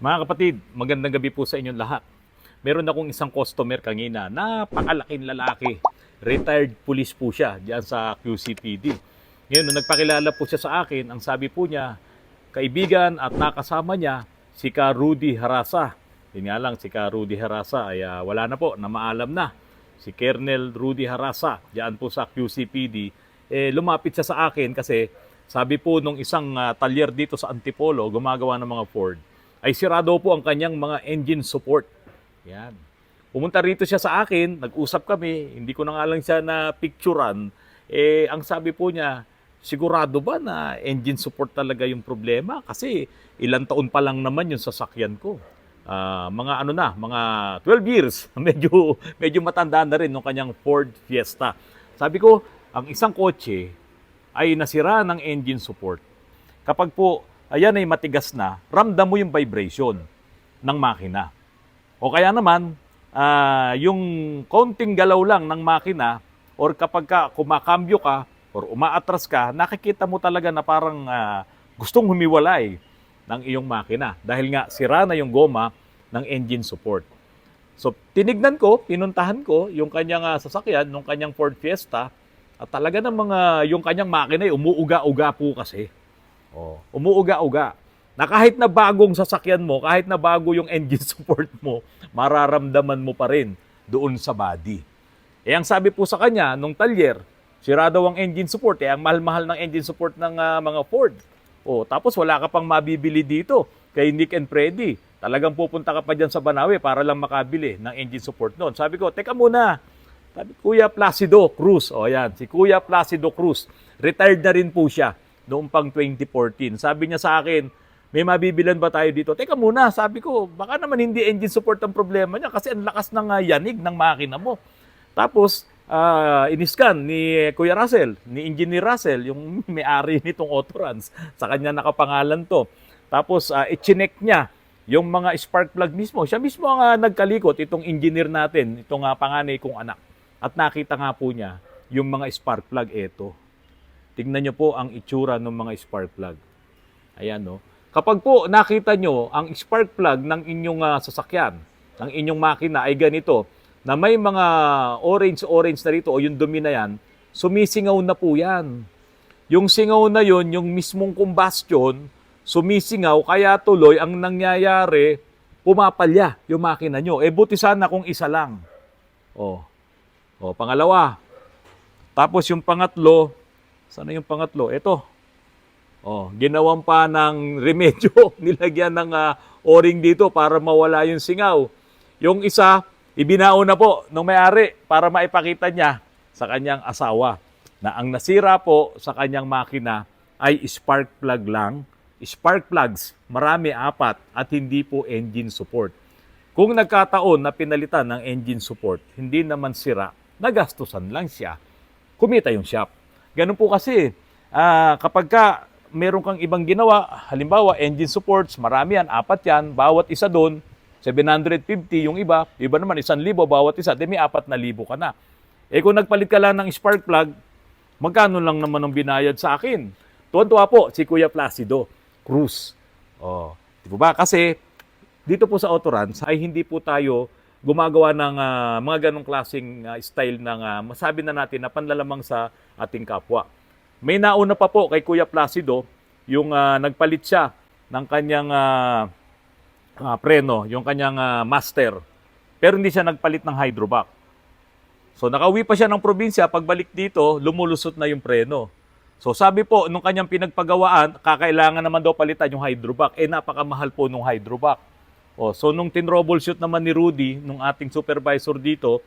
Mga kapatid, magandang gabi po sa inyong lahat. Meron akong isang customer kanina, napakalaking lalaki. Retired police po siya diyan sa QCPD. Ngayon, nung nagpakilala po siya sa akin, ang sabi po niya, kaibigan at nakasama niya, si Ka Rudy Harasa. Yun nga lang, si Ka Rudy Harasa ay wala na po, namaalam na. Si Colonel Rudy Harasa, diyan po sa QCPD, lumapit siya sa akin kasi sabi po nung isang talyer dito sa Antipolo, gumagawa ng mga Ford, ay sirado po ang kanyang mga engine support. Yan. Pumunta rito siya sa akin, nag-usap kami, hindi ko na nga lang siya na picturean. Ang sabi po niya, sigurado ba na engine support talaga yung problema? Kasi ilang taon pa lang naman yung sasakyan ko. Mga 12 years. medyo matanda na rin ng kanyang Ford Fiesta. Sabi ko, ang isang kotse ay nasira ng engine support. Kapag po ayan ay matigas na, ramdam mo yung vibration ng makina. O kaya naman, yung konting galaw lang ng makina, or kapag kumakambyo ka, or umaatras ka, nakikita mo talaga na parang gustong humiwalay ng iyong makina. Dahil nga, sira na yung goma ng engine support. So, tinignan ko, pinuntahan ko yung kanyang sasakyan, yung kanyang Ford Fiesta, at talaga yung kanyang makina ay umuuga-uga po kasi. Umuuga-uga. Na kahit na bagong sasakyan mo, kahit na bago yung engine support mo, mararamdaman mo pa rin doon sa body. Ang sabi po sa kanya, nung talyer, sira daw ang engine support. Ang mahal-mahal ng engine support ng mga Ford. Tapos wala ka pang mabibili dito kay Nick and Freddy. Talagang pupunta ka pa dyan sa Banawe para lang makabili ng engine support noon. Sabi ko, teka muna. Sabi, Kuya Placido Cruz. Yan, si Kuya Placido Cruz. Retired na rin po siya noong pang 2014. Sabi niya sa akin, may mabibilan ba tayo dito? Teka muna, sabi ko, baka naman hindi engine support ang problema niya kasi ang lakas ng yanig ng makina mo. Tapos, iniskan ni Kuya Russell, ni Engineer Russell, yung may-ari nitong Autorans. Sa kanya nakapangalan to. Tapos, i-chinek niya yung mga spark plug mismo. Siya mismo ang nagkalikot, itong engineer natin, itong panganay kong anak. At nakita nga po niya yung mga spark plug. Eto. Tingnan niyo po ang itsura ng mga spark plug. Ayan, no? Kapag po nakita nyo ang spark plug ng inyong sasakyan, ng inyong makina ay ganito, na may mga orange na rito o yung dumi na yan, sumisingaw na po yan. Yung singaw na yon, yung mismong combustion, sumisingaw, kaya tuloy ang nangyayari, pumapalya yung makina nyo. Buti sana kung isa lang. Pangalawa. Tapos yung pangatlo, sana yung pangatlo? Ito. Ginawan pa ng remedyo, nilagyan ng o-ring dito para mawala yung singaw. Yung isa, ibinao na po ng may-ari para maipakita niya sa kanyang asawa na ang nasira po sa kanyang makina ay spark plug lang. Spark plugs, marami, 4, at hindi po engine support. Kung nagkataon na pinalitan ng engine support, hindi naman sira, nagastusan lang siya, kumita yung shop. Ganun po kasi, kapag meron kang ibang ginawa, halimbawa engine supports, marami yan, 4 yan, bawat isa doon, 750 yung iba naman 1,000 bawat isa, may 4,000 ka na. Kung nagpalit ka lang ng spark plug, magkano lang naman ang binayad sa akin? Tuwan-tuwa po si Kuya Placido Cruz. Di ba? Kasi dito po sa Autorans ay hindi po tayo gumagawa ng mga ganong klaseng style ng masabi na natin na panlalamang sa ating kapwa. May nauna pa po kay Kuya Placido, yung nagpalit siya ng kanyang preno, yung kanyang master. Pero hindi siya nagpalit ng hydrovac. So nakauwi pa siya ng probinsya, pagbalik dito, lumulusot na yung preno. So sabi po, nung kanyang pinagpagawaan, kakailangan naman daw palitan yung hydrovac. Napakamahal po nung hydrovac. So nung tin-troubleshoot naman ni Rudy, nung ating supervisor dito,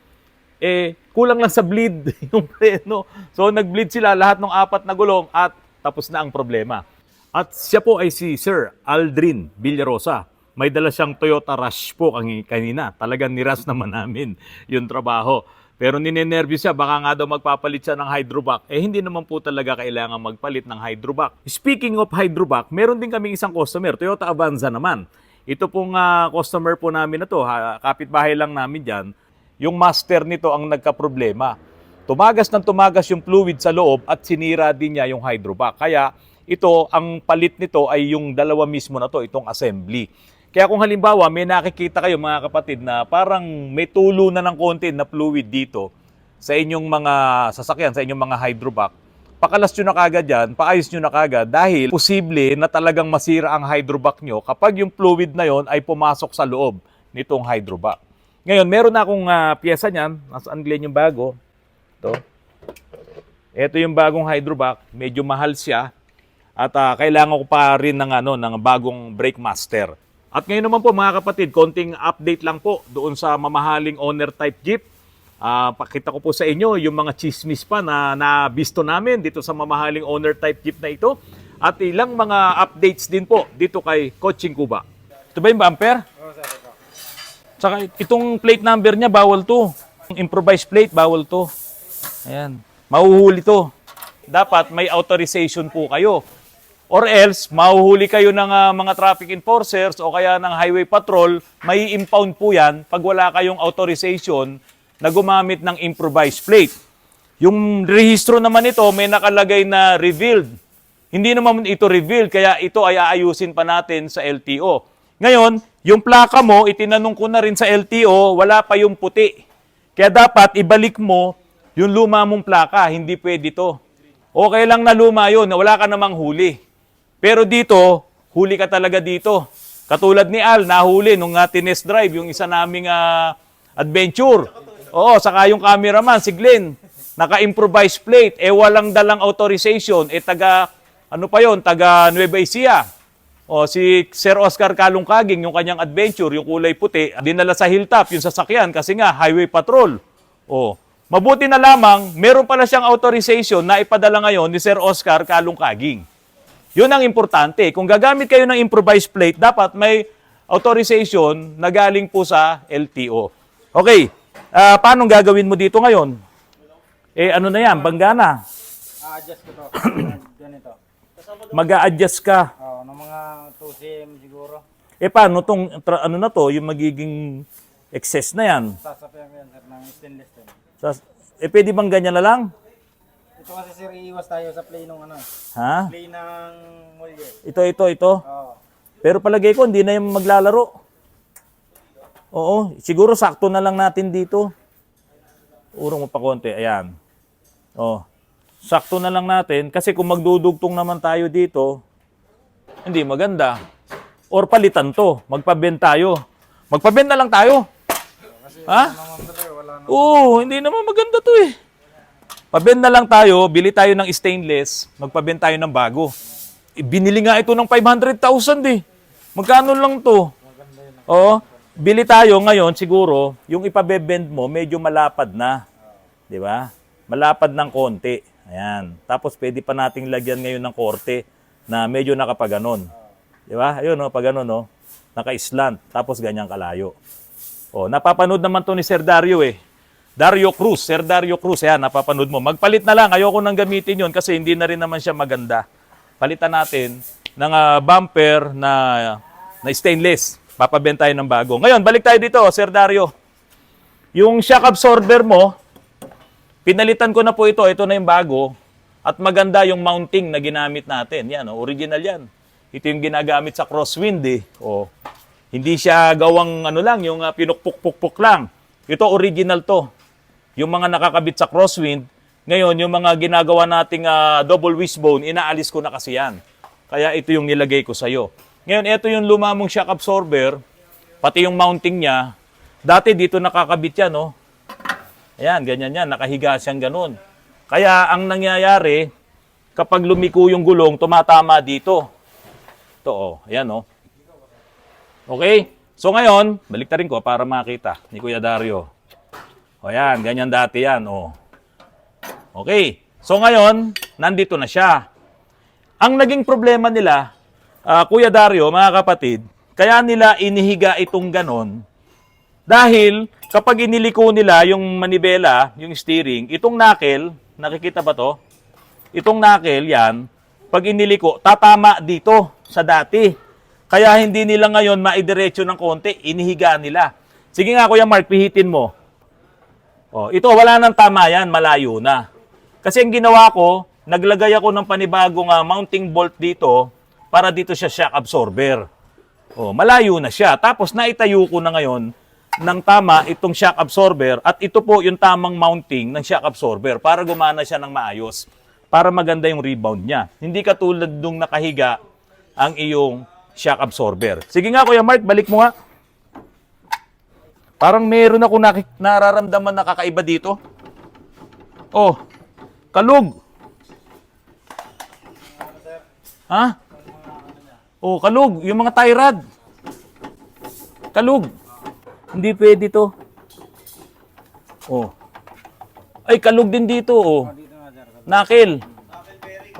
kulang lang sa bleed yung preno. So nag-bleed sila lahat ng 4 na gulong at tapos na ang problema. At siya po ay si Sir Aldrin Villarosa. May dala siyang Toyota Rush po kanina. Talagang niras naman namin yung trabaho. Pero ninenervous siya, baka nga daw magpapalit siya ng hydrovac. Hindi naman po talaga kailangan magpalit ng hydrovac. Speaking of hydrovac, meron din kaming isang customer, Toyota Avanza naman. Ito pong customer po namin na to, kapitbahay lang namin dyan. Yung master nito ang nagkaproblema. Tumagas ng tumagas yung fluid sa loob at sinira din niya yung hydrovac. Kaya ito, ang palit nito ay yung dalawa mismo na to, itong assembly. Kaya kung halimbawa may nakikita kayo mga kapatid na parang may tulo na ng konti na fluid dito sa inyong mga sasakyan, sa inyong mga hydrovac, pakalas nyo na kagad yan, paayos nyo na kagad dahil posible na talagang masira ang hydrovac nyo kapag yung fluid na yon ay pumasok sa loob nitong hydrovac. Ngayon, meron na akong pyesa niyan. Nasaan Glenn yung bago? Ito yung bagong hydrovac. Medyo mahal siya. At kailangan ko pa rin ng bagong brake master. At ngayon naman po mga kapatid, konting update lang po doon sa mamahaling owner type Jeep. Pakita ko po sa inyo yung mga chismis pa na nabisto namin dito sa mamahaling owner type Jeep na ito. At ilang mga updates din po dito kay Coaching Kuba. Ito ba yung bumper? Oo, sir. Ito. Saka itong plate number niya, bawal to. Improvised plate, bawal to. Ayan. Mahuhuli to. Dapat may authorization po kayo. Or else, mahuhuli kayo ng mga traffic enforcers o kaya ng highway patrol, may impound po yan pag wala kayong authorization na gumamit ng improvised plate. Yung rehistro naman ito, may nakalagay na revealed. Hindi naman ito revealed, kaya ito ay aayusin pa natin sa LTO. Ngayon, yung plaka mo, itinanong ko na rin sa LTO, wala pa yung puti. Kaya dapat ibalik mo yung luma mong plaka, hindi pwede to. Okay lang na luma yun, na wala ka namang huli. Pero dito, huli ka talaga dito. Katulad ni Al, nahuli nung tinest drive, yung isa naming adventure. Oo, saka yung cameraman, si Glenn, naka-improvise plate, walang dalang authorization, taga Nueva Ecija. O, si Sir Oscar Kalungkaging, yung kanyang adventure, yung kulay puti, dinala sa hilltop, yung sasakyan, kasi nga, highway patrol. O, mabuti na lamang, meron pala siyang authorization na ipadala ngayon ni Sir Oscar Kalungkaging. Yun ang importante. Kung gagamit kayo ng improvised plate, dapat may authorization na galing po sa LTO. Okay, paano gagawin mo dito ngayon? Ano na yan, banggana. A-adjust ko to. Ganito. Mag-a-adjust ka. Oo, ng mga 2 cm siguro. Paano tong, ano na to, yung magiging excess na yan? Sasapyan ko yan, sir, ng stainless din. Pwede bang ganyan na lang? Ito kasi, sir, iiwas tayo sa play ng Ha? play ng mulye. Ito. Oo. Pero palagay ko, hindi na yung maglalaro. Oo, siguro sakto na lang natin dito. Urong mo pa konti, ayan. Sakto na lang natin. Kasi kung magdudugtong naman tayo dito, hindi maganda. Or palitan to, magpabend tayo. Magpabend na lang tayo. Kasi Ha? naman pala, wala na. Oo, hindi naman maganda to eh. Pabend na lang tayo, bili tayo ng stainless, magpabend tayo ng bago. Binili nga ito ng 500,000 eh. Magkano lang to? Oo, bili tayo ngayon siguro, yung ipabebend mo medyo malapad na. 'Di ba? Malapad ng konti. Ayan. Tapos pwede pa nating lagyan ngayon ng korte na medyo nakapaganon. 'Di ba? Ayun pag ganun naka-slant, tapos ganyang kalayo. Napapanood naman to ni Sir Dario eh. Dario Cruz, Sir Dario Cruz, ayan, napapanood mo. Magpalit na lang, ayoko nang gamitin yon kasi hindi na rin naman siya maganda. Palitan natin ng bumper na stainless. Papabenta tayo ng bago. Ngayon, balik tayo dito, Sir Dario. Yung shock absorber mo, pinalitan ko na po ito. Ito na yung bago. At maganda yung mounting na ginamit natin. Yan, original yan. Ito yung ginagamit sa crosswind eh. Hindi siya gawang yung pinukpuk-puk lang. Ito original to. Yung mga nakakabit sa crosswind, ngayon yung mga ginagawa nating double wishbone, inaalis ko na kasi yan. Kaya ito yung nilagay ko sa'yo. Ngayon, ito yung lumamong shock absorber, pati yung mounting niya. Dati dito nakakabit yan, Ayan, ganyan yan, nakahiga siyang ganun. Kaya ang nangyayari, kapag lumiko yung gulong, tumatama dito. Ito, ayan, Okay? So ngayon, balik na rin ko para makita ni Kuya Dario. Ayan, ganyan dati yan, Okay. So ngayon, nandito na siya. Ang naging problema nila, Kuya Dario, mga kapatid, kaya nila inihiga itong ganon dahil kapag iniliko nila yung manibela, yung steering, itong knuckle, nakikita ba to? Itong knuckle, yan, pag iniliko, tatama dito sa dati. Kaya hindi nila ngayon maidiretso ng konti, inihiga nila. Sige nga, Kuya Mark, pihitin mo. Ito, wala nang tama yan, malayo na. Kasi ang ginawa ko, naglagay ako ng panibagong mounting bolt dito para dito siya shock absorber. Oh, malayo na siya. Tapos naitayo ko na ngayon ng tama itong shock absorber at ito po yung tamang mounting ng shock absorber para gumana siya ng maayos. Para maganda yung rebound niya. Hindi katulad nung nakahiga ang iyong shock absorber. Sige nga Kuya Mark, balik mo nga. Parang meron ako nararamdaman na kakaiba dito. Oh, kalug. Ha? Oh, kalug. Yung mga tie rod. Kalug. Hindi pwede to. Oh. Ay, kalug din dito, oh. Knuckle.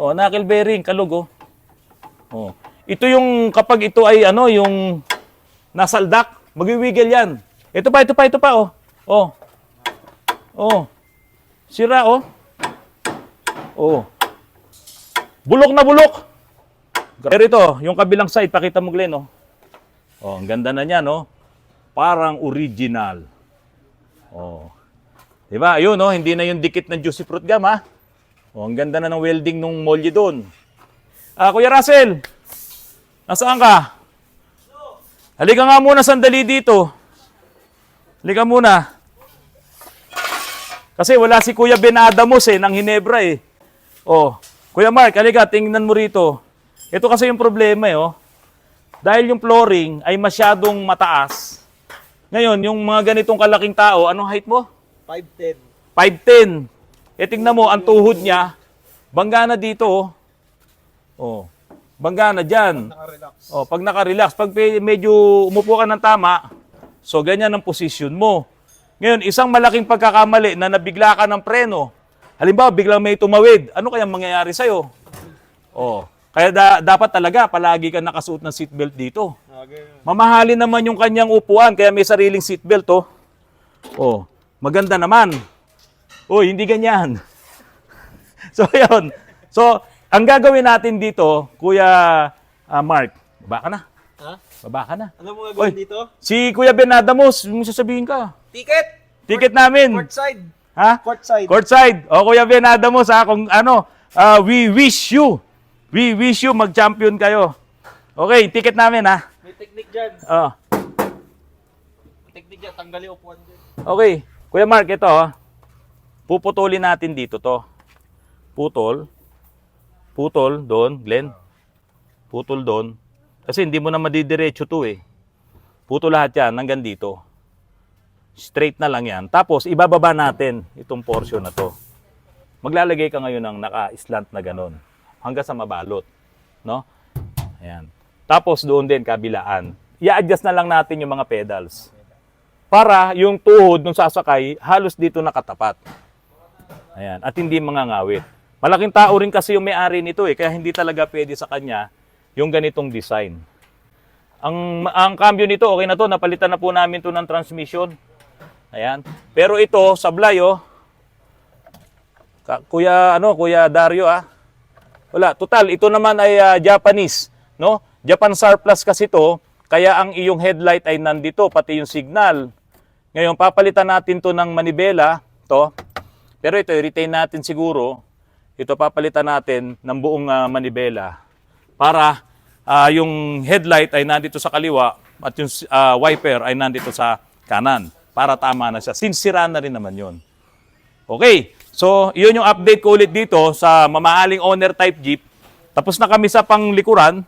Oh, knuckle bearing, kalug, oh. Oh. Ito yung, kapag ito ay, ano, yung nasaldak, magwiwiggle yan. Ito pa, oh. Oh. Oh. Sira, oh. Oh. Bulok na bulok. Pero ito, yung kabilang side, pakita mo, Glenn, oh. Oh, ang ganda na niya, no? Parang original. Oh. Diba? Ayun, no? Hindi na yung dikit ng juicy fruit gum, ha? Oh, ang ganda na ng welding nung molye doon. Kuya Russell, nasaan ka? Halika nga muna sandali dito. Halika muna. Kasi wala si Kuya Ben Adamos ng Hinebra eh. Oh, Kuya Mark, halika, tingnan mo rito. Ito kasi yung problema eh, oh. Dahil yung flooring ay masyadong mataas. Ngayon, yung mga ganitong kalaking tao, anong height mo? 5'10". 5'10". Eh, tingnan mo, ang tuhod niya, bangga na dito, oh. Oh, bangga na dyan. Naka-relax. Oh, pag naka-relax, pag medyo umupo ka ng tama, so ganyan ang posisyon mo. Ngayon, isang malaking pagkakamali na nabigla ka ng preno. Halimbawa, biglang may tumawid. Ano kayang mangyayari sa'yo? Oh, kaya dapat talaga palagi ka nakasuot ng seatbelt dito. Okay. Mamahalin naman yung kanyang upuan, kaya may sariling seatbelt, oh. Oh, maganda naman. Oh, hindi ganyan. So, yun. So, ang gagawin natin dito, Kuya Mark, baba ka na. Ha? Baba ka na. Ano mo Oy, gagawin dito? si Kuya Ben Adamos, yung sasabihin ka. Ticket! Ticket namin. Courtside! Ha? Courtside! Courtside. O, Kuya Ben Adamos, ha, kung ano, we wish you mag-champion kayo. Okay, ticket namin, ha. May technique dyan. Oh. Technique dyan, tanggalin upuan dyan. Okay, Kuya Mark, ito, puputulin natin dito to. Putol. Putol doon, Glenn. Putol doon. Kasi hindi mo na madidiretso to eh. Putol lahat yan hanggang dito. Straight na lang yan. Tapos ibababa natin itong portion na to. Maglalagay ka ngayon ng naka-slant na ganon. Hanggang sa mabalot. No? Ayan. Tapos doon din kabilaan. I-adjust na lang natin yung mga pedals. Para yung tuhod ng sasakay halos dito nakatapat. Ayan. At hindi mangangawit. Malaking tao rin kasi yung may-ari nito eh. Kaya hindi talaga pwede sa kanya yung ganitong design. Ang cambio nito, okay na to. Napalitan na po namin to ng transmission. Ayan. Pero ito, sablay oh. Kuya Dario Wala, total ito naman ay Japanese, no? Japan SAR Plus kasi to, kaya ang iyong headlight ay nandito pati yung signal. Ngayon papalitan natin to ng manibela, to. Pero ito i-retain natin siguro. Ito papalitan natin ng buong manibela para yung headlight ay nandito sa kaliwa at yung wiper ay nandito sa kanan para tama na siya. Sinsira na rin naman 'yon. Okay. So, yun yung update ko ulit dito sa mamahaling owner type Jeep. Tapos na kami sa panglikuran.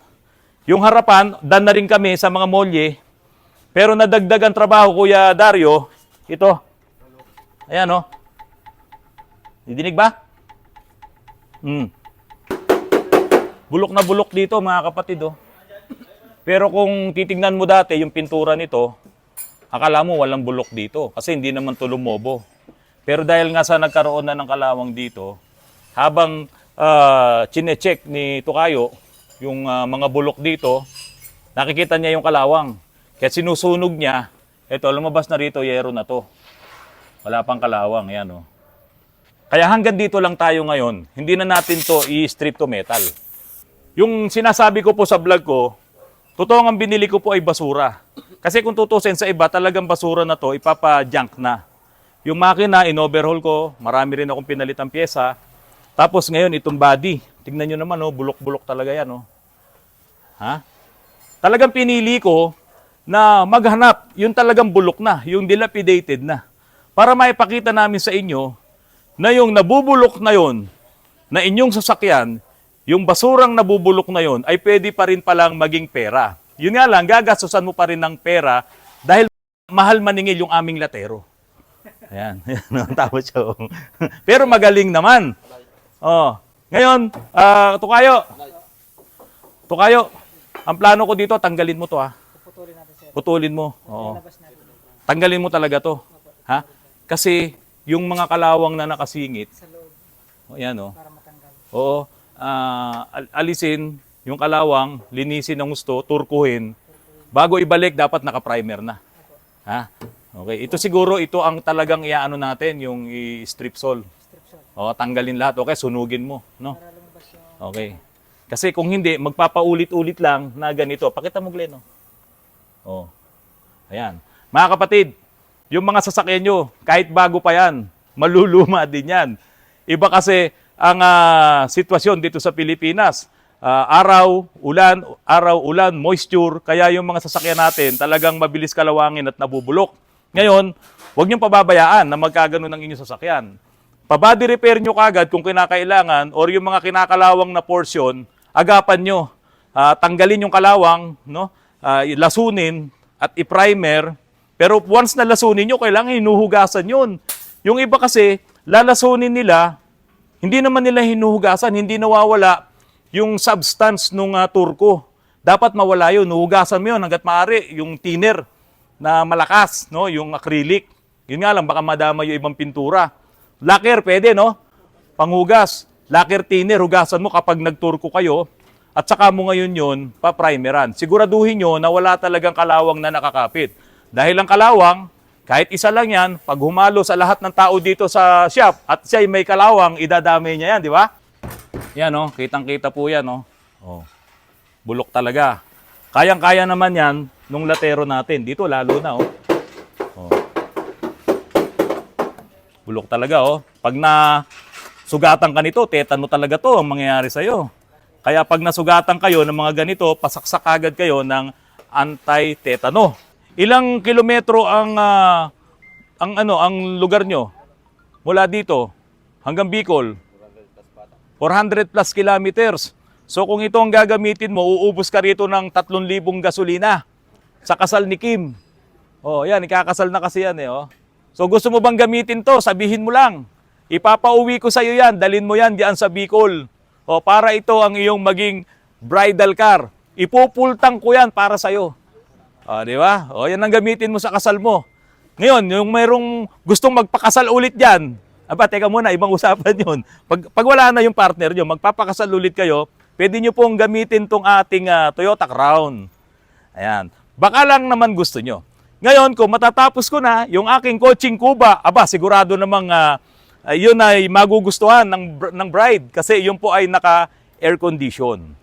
Yung harapan, done na rin kami sa mga molye. Pero nadagdagan trabaho, Kuya Dario. Ito. Ayan, oh. Didinig ba? Bulok na bulok dito, mga kapatid, oh. Pero kung titignan mo dati, yung pintura nito, akala mo walang bulok dito. Kasi hindi naman to lumobo. Pero dahil nga sa nagkaroon na ng kalawang dito, habang chine-check ni Tukayo yung mga bulok dito, nakikita niya yung kalawang. Kaya sinusunog niya, eto lumabas na rito, yero na to. Wala pang kalawang, yan oh. Kaya hanggang dito lang tayo ngayon, hindi na natin to i-strip to metal. Yung sinasabi ko po sa vlog ko, totoong ang binili ko po ay basura. Kasi kung tutusin sa iba, talagang basura na to, ipapa-junk na. Yung makina, in-overhaul ko, marami rin akong pinalitang pyesa. Tapos ngayon, itong body. Tingnan nyo naman, oh, bulok-bulok talaga yan. Oh. Ha? talagang pinili ko na maghanap yung talagang bulok na, yung dilapidated na. Para maipakita namin sa inyo na yung nabubulok na yon na inyong sasakyan, yung basurang nabubulok na yon ay pwede pa rin palang maging pera. Yun nga lang, gagastusan mo pa rin ng pera dahil mahal maningil yung aming latero. Ayan, tama siya. Pero magaling naman. Oh, ngayon, Tukayo, ang plano ko dito, tanggalin mo to ha. Puputulin natin, sir. Putulin mo. Oo. Labas natin. Tanggalin mo talaga to. Ha? Kasi yung mga kalawang na nakasingit, Sa loob, ayan oh. para matanggal. Oo, alisin yung kalawang, linisin ng gusto, turkuhin. Bago ibalik, dapat naka-primer na. Ha? Okay, ito siguro, ito ang talagang iaano natin, yung i-strip sol. Strip shot. O, tanggalin lahat. Okay, sunugin mo. No? Para lumabas yung... Okay. Kasi kung hindi, magpapaulit-ulit lang na ganito. Pakita mo, Glenn. Oh. Ayan. Mga kapatid, yung mga sasakyan nyo, kahit bago pa yan, maluluma din yan. Iba kasi ang sitwasyon dito sa Pilipinas. Araw, ulan, moisture, kaya yung mga sasakyan natin talagang mabilis kalawangin at nabubulok. Ngayon, huwag niyong pababayaan na magkaganon ng inyong sasakyan. Pa-body repair nyo kagad kung kinakailangan or yung mga kinakalawang na portion, agapan nyo. Tanggalin yung kalawang, no? Lasunin at i-primer. Pero once na lasunin nyo, kailangan hinuhugasan yun. Yung iba kasi, lalasunin nila, hindi naman nila hinuhugasan, hindi nawawala yung substance nung turko. Dapat mawala yun, huhugasan mo yun hanggat maaari, yung thinner na malakas, no? Yung acrylic. Yun nga lang, baka madama yung ibang pintura. Lacquer, pwede, no? Panghugas. Lacquer thinner, hugasan mo kapag nagturko kayo. At saka mo ngayon yun, pa-primeran. Siguraduhin nyo na wala talagang kalawang na nakakapit. Dahil ang kalawang, kahit isa lang yan, pag humalo sa lahat ng tao dito sa shop, at siya may kalawang, idadamay niya yan, di ba? Yan, no? Kitang-kita po yan, no? Oh. Bulok talaga. Kayang-kaya naman yan nung latero natin. Dito, lalo na, oh. Oh. Bulok talaga, oh. Pag nasugatan ka nito, tetano talaga to ang mangyayari sa'yo. Kaya pag nasugatan kayo ng mga ganito, pasaksak agad kayo ng anti-tetano. Ilang kilometro ang lugar nyo mula dito hanggang Bicol? 400 plus kilometers. So kung ito ang gagamitin mo, uubos ka rito ng 3,000 gasolina sa kasal ni Kim. Oh, yan, ikakasal na kasi yan eh. Oh. So gusto mo bang gamitin to? Sabihin mo lang. Ipapauwi ko sa iyo yan, dalhin mo yan diyan sa Bicol. O, para ito ang iyong maging bridal car. Ipupultang ko yan para sa iyo. O, di ba? O, yan ang gamitin mo sa kasal mo. Ngayon, yung mayroong gustong magpakasal ulit diyan. Aba, teka muna, ibang usapan yun. Pag wala na yung partner nyo, magpapakasal ulit kayo, pwede nyo pong gamitin tong ating Toyota Crown. Ayan. Baka lang naman gusto nyo. Ngayon, kung matatapos ko na yung aking coaching Cuba, aba, sigurado namang yun ay magugustuhan ng bride kasi yun po ay naka-air condition.